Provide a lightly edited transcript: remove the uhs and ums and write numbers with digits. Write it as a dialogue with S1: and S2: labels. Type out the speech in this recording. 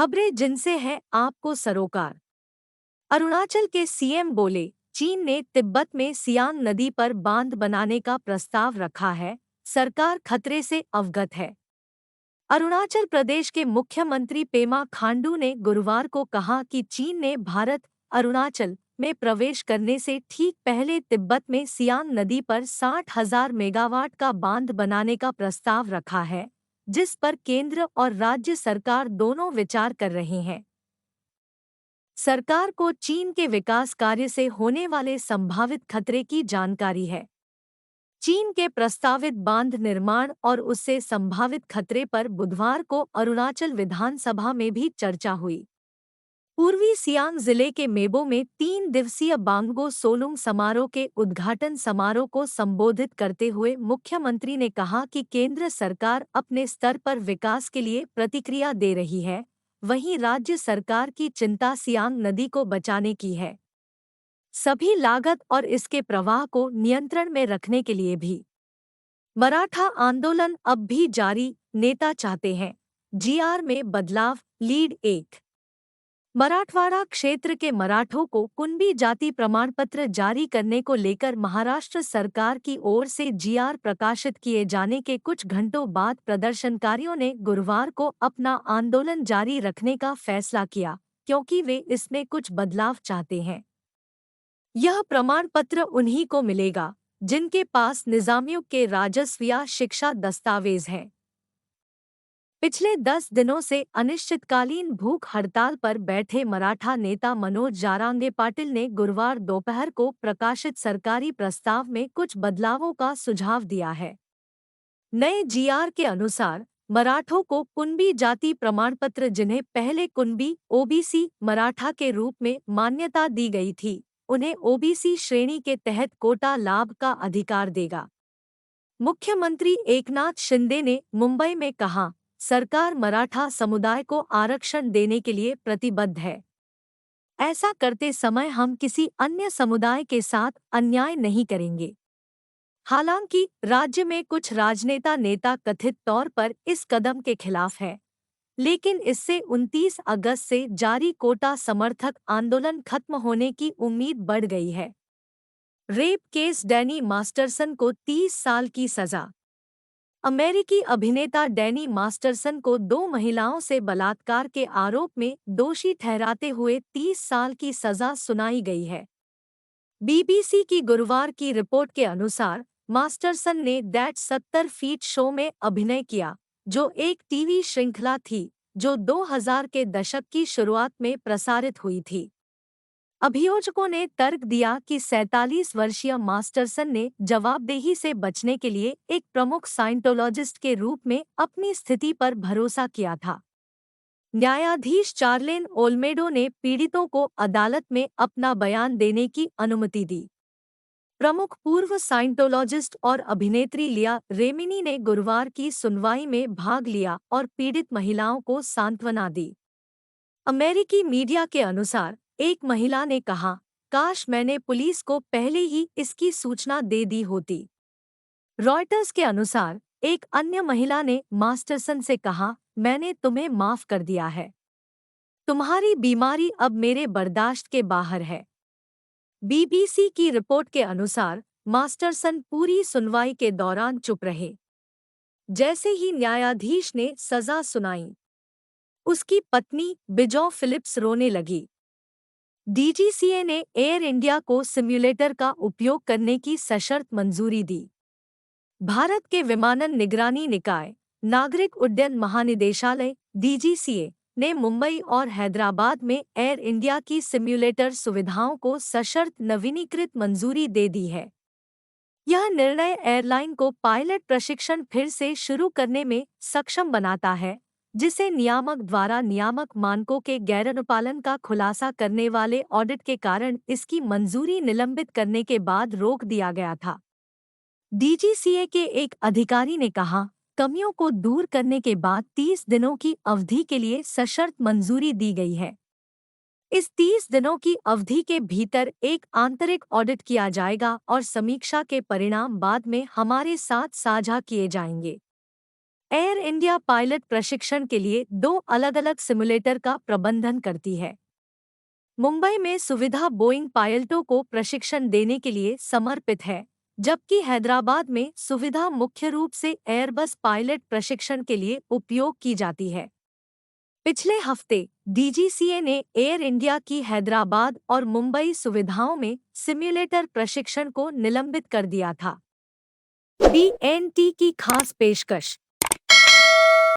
S1: खबरें जिनसे है आपको सरोकार। अरुणाचल के सीएम बोले, चीन ने तिब्बत में सियांग नदी पर बांध बनाने का प्रस्ताव रखा है, सरकार खतरे से अवगत है। अरुणाचल प्रदेश के मुख्यमंत्री पेमा खांडू ने गुरुवार को कहा कि चीन ने भारत अरुणाचल में प्रवेश करने से ठीक पहले तिब्बत में सियांग नदी पर 60,000 मेगावाट का बांध बनाने का प्रस्ताव रखा है, जिस पर केंद्र और राज्य सरकार दोनों विचार कर रहे हैं। सरकार को चीन के विकास कार्य से होने वाले संभावित खतरे की जानकारी है। चीन के प्रस्तावित बांध निर्माण और उससे संभावित खतरे पर बुधवार को अरुणाचल विधानसभा में भी चर्चा हुई। पूर्वी सियांग जिले के मेबो में 3 दिवसीय बांगबो सोलुंग समारोह के उद्घाटन समारोह को संबोधित करते हुए मुख्यमंत्री ने कहा कि केंद्र सरकार अपने स्तर पर विकास के लिए प्रतिक्रिया दे रही है, वहीं राज्य सरकार की चिंता सियांग नदी को बचाने की है, सभी लागत और इसके प्रवाह को नियंत्रण में रखने के लिए भी। मराठा आंदोलन अब भी जारी, नेता चाहते हैं जीआर में बदलाव, लीड 1। मराठवाड़ा क्षेत्र के मराठों को कुणबी जाति प्रमाण पत्र जारी करने को लेकर महाराष्ट्र सरकार की ओर से जीआर प्रकाशित किए जाने के कुछ घंटों बाद प्रदर्शनकारियों ने गुरुवार को अपना आंदोलन जारी रखने का फैसला किया, क्योंकि वे इसमें कुछ बदलाव चाहते हैं। यह प्रमाण पत्र उन्हीं को मिलेगा जिनके पास निजामियों के राजस्व या शिक्षा दस्तावेज हैं। पिछले 10 दिनों से अनिश्चितकालीन भूख हड़ताल पर बैठे मराठा नेता मनोज जारांगे पाटिल ने गुरुवार दोपहर को प्रकाशित सरकारी प्रस्ताव में कुछ बदलावों का सुझाव दिया है। नए जीआर के अनुसार मराठों को कुणबी जाति प्रमाण पत्र, जिन्हें पहले कुणबी ओबीसी मराठा के रूप में मान्यता दी गई थी, उन्हें ओबीसी श्रेणी के तहत कोटा लाभ का अधिकार देगा। मुख्यमंत्री एकनाथ शिंदे ने मुंबई में कहा, सरकार मराठा समुदाय को आरक्षण देने के लिए प्रतिबद्ध है। ऐसा करते समय हम किसी अन्य समुदाय के साथ अन्याय नहीं करेंगे। हालांकि राज्य में कुछ राजनेता नेता कथित तौर पर इस कदम के खिलाफ है, लेकिन इससे 29 अगस्त से जारी कोटा समर्थक आंदोलन खत्म होने की उम्मीद बढ़ गई है। रेप केस, डैनी मास्टरसन को 30 साल की सजा। अमेरिकी अभिनेता डैनी मास्टरसन को 2 महिलाओं से बलात्कार के आरोप में दोषी ठहराते हुए 30 साल की सजा सुनाई गई है। बीबीसी की गुरुवार की रिपोर्ट के अनुसार मास्टरसन ने दैट 70 फीट शो में अभिनय किया, जो एक टीवी श्रृंखला थी जो 2000 के दशक की शुरुआत में प्रसारित हुई थी। अभियोजकों ने तर्क दिया कि 47 वर्षीय मास्टरसन ने जवाबदेही से बचने के लिए एक प्रमुख साइंटोलॉजिस्ट के रूप में अपनी स्थिति पर भरोसा किया था। न्यायाधीश चार्लेन ओल्मेडो ने पीड़ितों को अदालत में अपना बयान देने की अनुमति दी। प्रमुख पूर्व साइंटोलॉजिस्ट और अभिनेत्री लिया रेमिनी ने गुरुवार की सुनवाई में भाग लिया और पीड़ित महिलाओं को सांत्वना दी। अमेरिकी मीडिया के अनुसार एक महिला ने कहा, काश मैंने पुलिस को पहले ही इसकी सूचना दे दी होती। रॉयटर्स के अनुसार एक अन्य महिला ने मास्टरसन से कहा, मैंने तुम्हें माफ कर दिया है। तुम्हारी बीमारी अब मेरे बर्दाश्त के बाहर है। बीबीसी की रिपोर्ट के अनुसार मास्टरसन पूरी सुनवाई के दौरान चुप रहे। जैसे ही न्यायाधीश ने सजा सुनाई, उसकी पत्नी बिजो फिलिप्स रोने लगी। डीजीसीए ने एयर इंडिया को सिम्युलेटर का उपयोग करने की सशर्त मंजूरी दी। भारत के विमानन निगरानी निकाय, नागरिक उड्डयन महानिदेशालय डीजीसीए ने मुंबई और हैदराबाद में एयर इंडिया की सिम्युलेटर सुविधाओं को सशर्त नवीनीकृत मंजूरी दे दी है। यह निर्णय एयरलाइन को पायलट प्रशिक्षण फिर से शुरू करने में सक्षम बनाता है, जिसे नियामक द्वारा नियामक मानकों के गैरअनुपालन का खुलासा करने वाले ऑडिट के कारण इसकी मंजूरी निलंबित करने के बाद रोक दिया गया था। डीजीसीए के एक अधिकारी ने कहा, कमियों को दूर करने के बाद 30 दिनों की अवधि के लिए सशर्त मंजूरी दी गई है। इस 30 दिनों की अवधि के भीतर एक आंतरिक ऑडिट किया जाएगा और समीक्षा के परिणाम बाद में हमारे साथ साझा किए जाएंगे। एयर इंडिया पायलट प्रशिक्षण के लिए 2 अलग-अलग सिमुलेटर का प्रबंधन करती है। मुंबई में सुविधा बोइंग पायलटों को प्रशिक्षण देने के लिए समर्पित है, जबकि हैदराबाद में सुविधा मुख्य रूप से एयरबस पायलट प्रशिक्षण के लिए उपयोग की जाती है। पिछले हफ्ते डीजीसीए ने एयर इंडिया की हैदराबाद और मुंबई सुविधाओं में सिम्युलेटर प्रशिक्षण को निलंबित कर दिया था। बीएनटी की खास पेशकश।